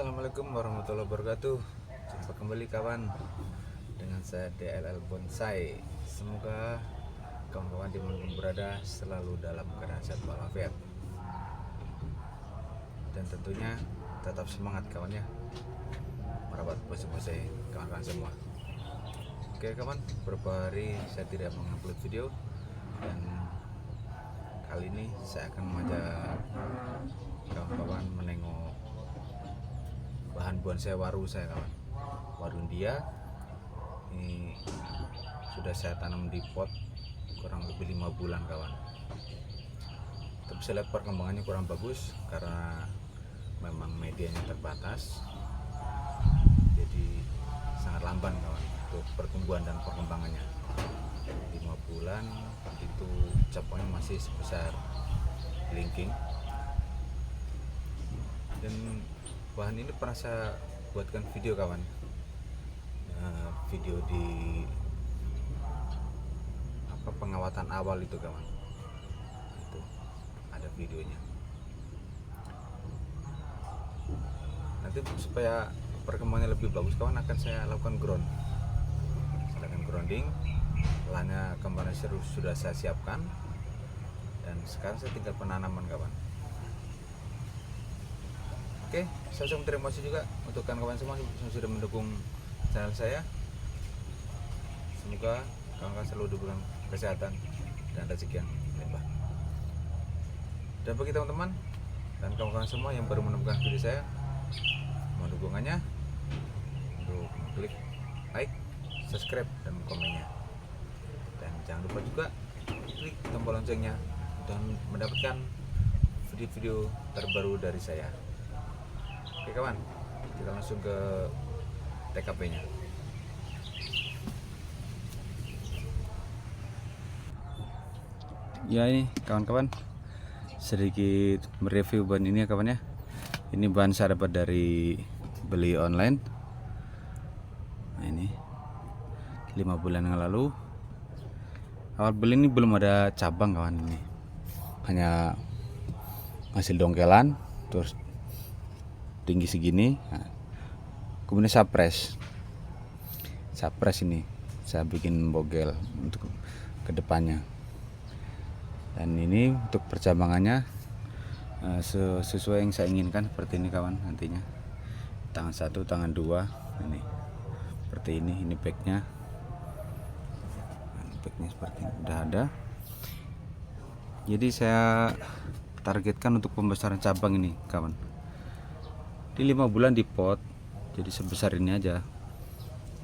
Assalamualaikum warahmatullahi wabarakatuh. Jumpa kembali kawan dengan saya DLL Bonsai. Semoga kawan-kawan dimanapun berada selalu dalam keadaan sehat walafiat, dan tentunya tetap semangat kawan ya, merawat bonsai-bonsai kawan-kawan semua. Oke kawan, beberapa hari saya tidak mengupload video, dan kali ini saya akan mengajak kawan-kawan menengok bahan bonsai waru saya kawan. Waru India ini sudah saya tanam di pot kurang lebih 5 bulan kawan. Tapi saya lihat perkembangannya kurang bagus karena memang medianya terbatas, jadi sangat lamban kawan untuk pertumbuhan dan perkembangannya. 5 bulan itu cabangnya masih sebesar kelingking, dan bahan ini pernah saya buatkan video kawan, video di pengawatan awal itu kawan, itu ada videonya. Nanti supaya perkembangannya lebih bagus kawan, akan saya lakukan grounding. Lahannya kemarin sudah saya siapkan, dan sekarang saya tinggal penanaman kawan. Oke, saya ucapkan terima kasih juga untuk kawan-kawan semua yang sudah mendukung channel saya. Semoga kawan-kawan selalu diberikan kesehatan dan rezeki yang limpah. Dan bagi teman-teman dan kawan-kawan semua yang baru menemukan video saya, mohon dukungannya untuk klik like, subscribe, dan komennya. Dan jangan lupa juga klik tombol loncengnya dan mendapatkan video-video terbaru dari saya. Oke kawan, kita langsung ke TKP-nya. Ya, ini kawan-kawan sedikit mereview bahan ini ya kawan ya. Ini bahan saya dapat dari beli online. Nah, ini 5 bulan yang lalu. Awal beli ini belum ada cabang kawan, ini hanya hasil dongkelan terus tinggi segini. Nah, kemudian saya press ini, saya bikin bogel untuk kedepannya. Dan ini untuk percabangannya sesuai yang saya inginkan, seperti ini kawan. Nantinya tangan 1, tangan 2 ini seperti ini backnya. Backnya seperti ini udah ada. Jadi saya targetkan untuk pembesaran cabang ini kawan, di 5 bulan di pot, jadi sebesar ini aja.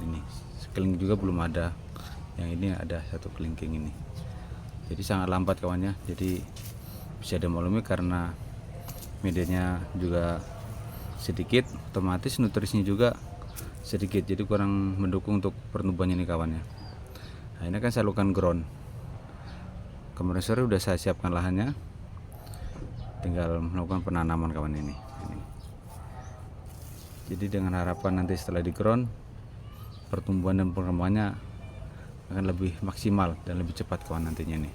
Ini sekelingking juga belum ada, yang ini ada satu kelingking ini, jadi sangat lambat kawannya. Jadi bisa dimaklumi karena medianya juga sedikit, otomatis nutrisinya juga sedikit, jadi kurang mendukung untuk pertumbuhannya ini kawannya. Nah, ini kan saya lakukan ground. Kemarin sore udah saya siapkan lahannya, tinggal melakukan penanaman kawan ini. Jadi dengan harapan nanti setelah di ground, pertumbuhan dan perkembangannya akan lebih maksimal dan lebih cepat kawan nantinya nih.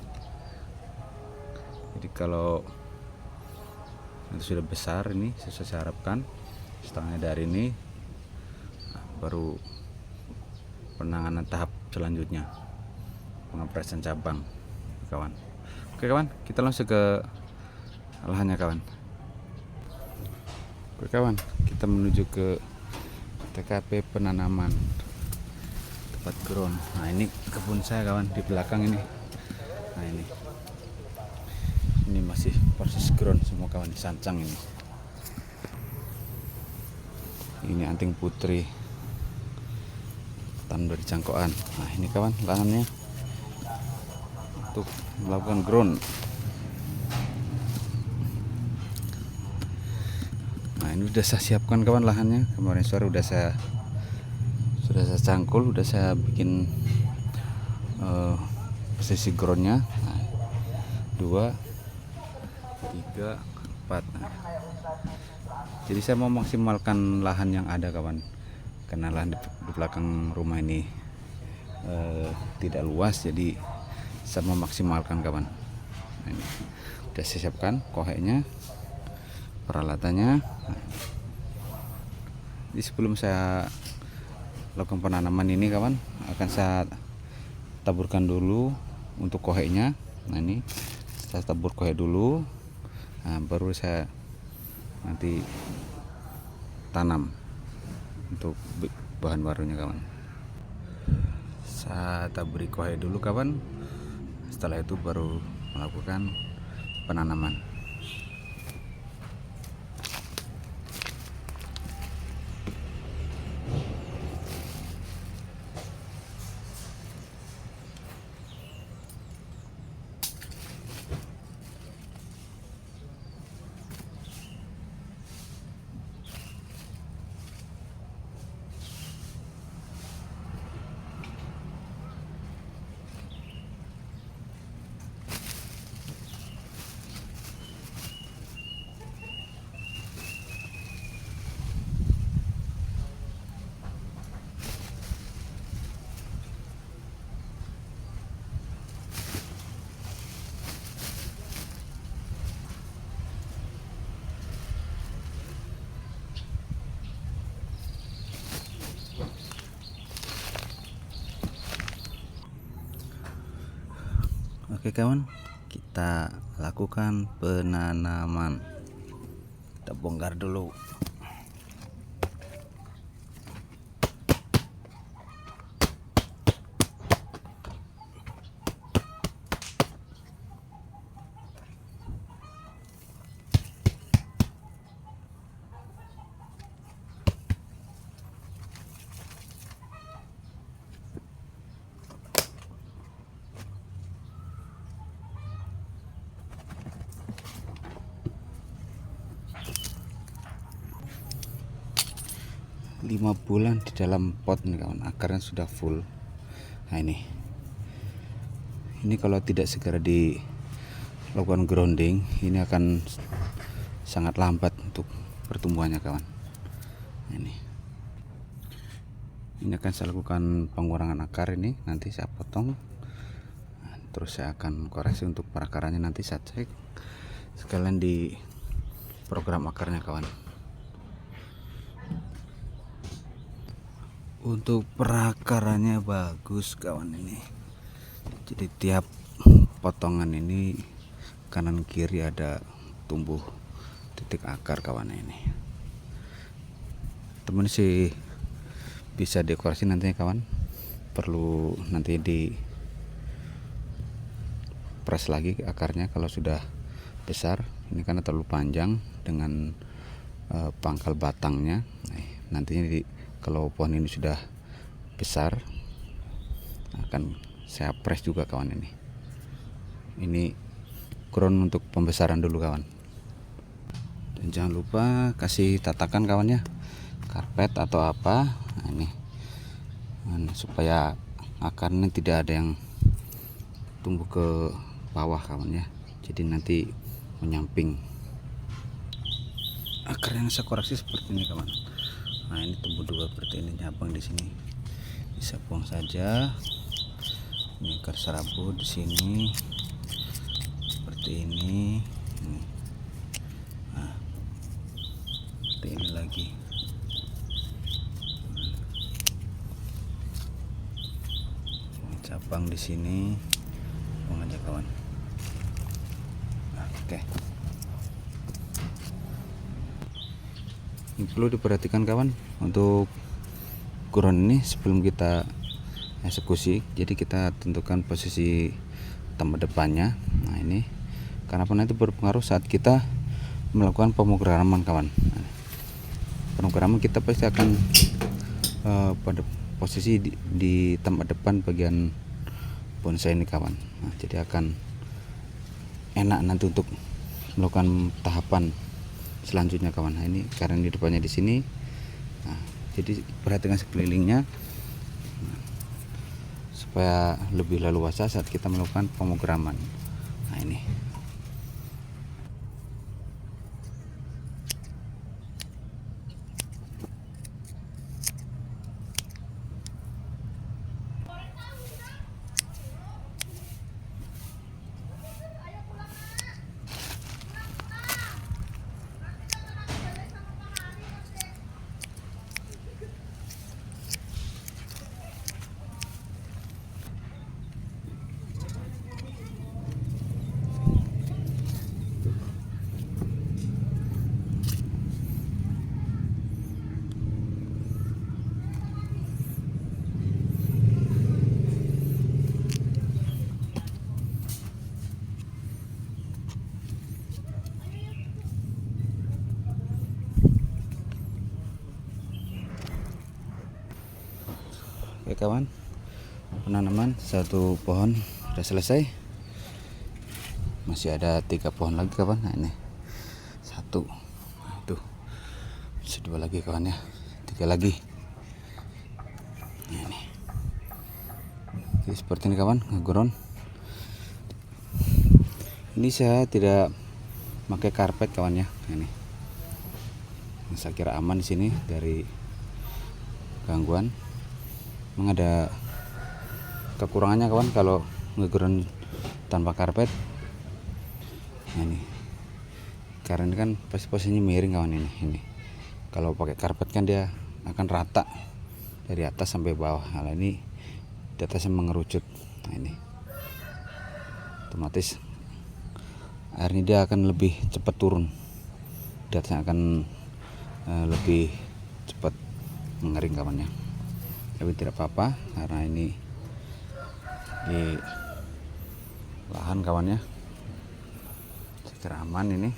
Jadi kalau nanti sudah besar ini sesuai saya harapkan, setengahnya dari ini, nah, baru penanganan tahap selanjutnya, pengepresan cabang kawan. Oke kawan, kita langsung ke lahannya kawan. Oke kawan, kita menuju ke TKP penanaman tempat ground. Nah, ini kebun saya kawan di belakang ini. Nah, ini masih proses ground semua kawan, disancang ini. Ini anting putri tanam dari cangkokan. Nah, ini kawan lahannya untuk melakukan ground. Nah, ini udah saya siapkan kawan lahannya. Kemarin sore sudah saya cangkul, udah saya bikin posisi groundnya. Nah, 2, 3, 4. Nah, jadi saya mau maksimalkan lahan yang ada kawan, karena lahan di belakang rumah ini tidak luas, jadi saya mau maksimalkan kawan. Nah, ini udah saya siapkan koheknya, peralatannya. Jadi sebelum saya lakukan penanaman ini kawan, akan saya taburkan dulu untuk kohenya. Nah ini saya tabur kohe dulu, nah, baru saya nanti tanam untuk bahan barunya kawan. Saya taburi kohe dulu kawan, setelah itu baru melakukan penanaman. Oke kawan, kita lakukan penanaman. Kita bongkar dulu. Lima bulan di dalam pot nih kawan, akarnya sudah full. Nah ini kalau tidak segera dilakukan grounding, ini akan sangat lambat untuk pertumbuhannya kawan. Nah, ini akan saya lakukan pengurangan akar. Ini nanti saya potong, nah, terus saya akan koreksi untuk perakarannya. Nanti saya cek sekalian di program akarnya kawan. Untuk perakarannya bagus kawan ini. Jadi tiap potongan ini kanan kiri ada tumbuh titik akar kawan ini. Temen sih bisa dekorasi nantinya kawan. Perlu nanti di press lagi akarnya kalau sudah besar. Ini karena terlalu panjang dengan pangkal batangnya. Nah, nantinya kalau pohon ini sudah besar akan saya press juga kawan ini. Ini ground untuk pembesaran dulu kawan. Dan jangan lupa kasih tatakan kawannya, karpet atau apa. Nah, ini supaya akarnya tidak ada yang tumbuh ke bawah kawan ya. Jadi nanti menyamping. Akar yang saya koreksi seperti ini kawan. Nah ini tumbuh dua seperti ini, nyabang di sini, bisa buang saja. Ini akar serabut di sini seperti ini. Nah, seperti ini lagi. Ini cabang di sini, buang aja kawan. Nah, oke. Ini perlu diperhatikan kawan untuk ground ini sebelum kita eksekusi. Jadi kita tentukan posisi tempat depannya. Nah ini karena itu berpengaruh saat kita melakukan pemrograman kawan. Nah, pemrograman kita pasti akan pada posisi di tempat depan bagian bonsai ini kawan. Nah, jadi akan enak nanti untuk melakukan tahapan selanjutnya kawan. Nah, ini karena di depannya di sini. Nah, jadi perhatikan sekelilingnya supaya lebih leluasa saat kita melakukan pemrograman. Nah ini. kawan, penanaman satu pohon sudah selesai. Masih ada 3 pohon lagi kawan. Nah ini 1, nah, itu masih 2 lagi kawan ya, 3 lagi. Nah, ini. Jadi seperti ini kawan, ngeground. Ini saya tidak pakai karpet kawan ya. Ini saya kira aman di sini dari gangguan. Memang ada kekurangannya kawan kalau ngeground tanpa karpet. Nah, ini karena ini kan posisinya miring kawan ini. Kalau pakai karpet kan dia akan rata dari atas sampai bawah. Nah, ini di atasnya mengerucut. Nah, ini otomatis air ini dia akan lebih cepat turun. Di atasnya akan lebih cepat mengering kawannya. Tapi tidak apa-apa karena ini di lahan kawannya. Secara aman ini.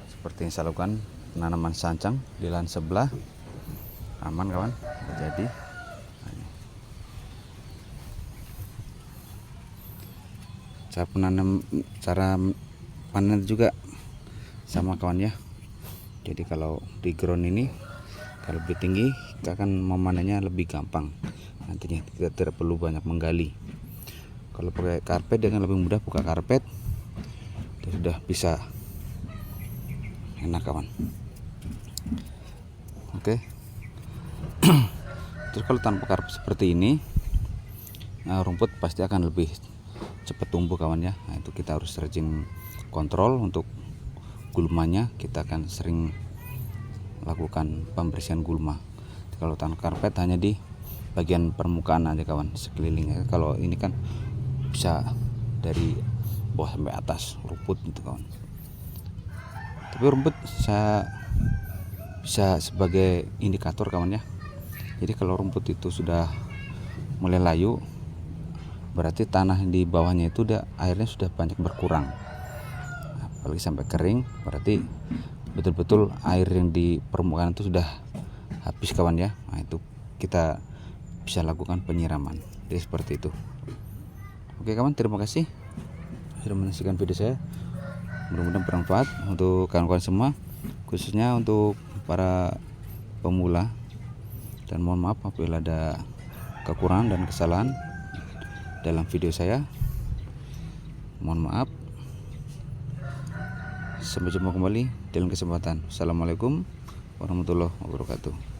Seperti yang saya lakukan penanaman sancang di lahan sebelah. Aman kawan, terjadi. Cara panen juga sama kawan ya. Jadi kalau di ground ini kalau lebih tinggi kita akan memanennya lebih gampang. Nantinya kita tidak perlu banyak menggali. Kalau pakai karpet dengan lebih mudah, buka karpet dan sudah bisa enak kawan. Oke. Terus kalau tanpa karpet seperti ini, rumput pasti akan lebih cepat tumbuh kawan ya. Nah, itu kita harus rajin kontrol untuk gulmanya. Kita akan sering lakukan pembersihan gulma. Kalau tanpa karpet hanya di bagian permukaan aja kawan, sekelilingnya. Kalau ini kan bisa dari bawah sampai atas rumput gitu kawan. Tapi rumput bisa sebagai indikator kawan ya. Jadi kalau rumput itu sudah mulai layu, berarti tanah di bawahnya itu airnya sudah banyak berkurang. Apalagi sampai kering, berarti betul-betul air yang di permukaan itu sudah habis kawan ya. Nah, itu kita bisa lakukan penyiraman. Jadi seperti itu. Oke kawan, terima kasih sudah menyaksikan video saya. Mudah-mudahan bermanfaat untuk kawan-kawan semua, khususnya untuk para pemula. Dan mohon maaf apabila ada kekurangan dan kesalahan dalam video saya. Mohon maaf. Sampai jumpa kembali dalam kesempatan. Assalamualaikum warahmatullahi wabarakatuh.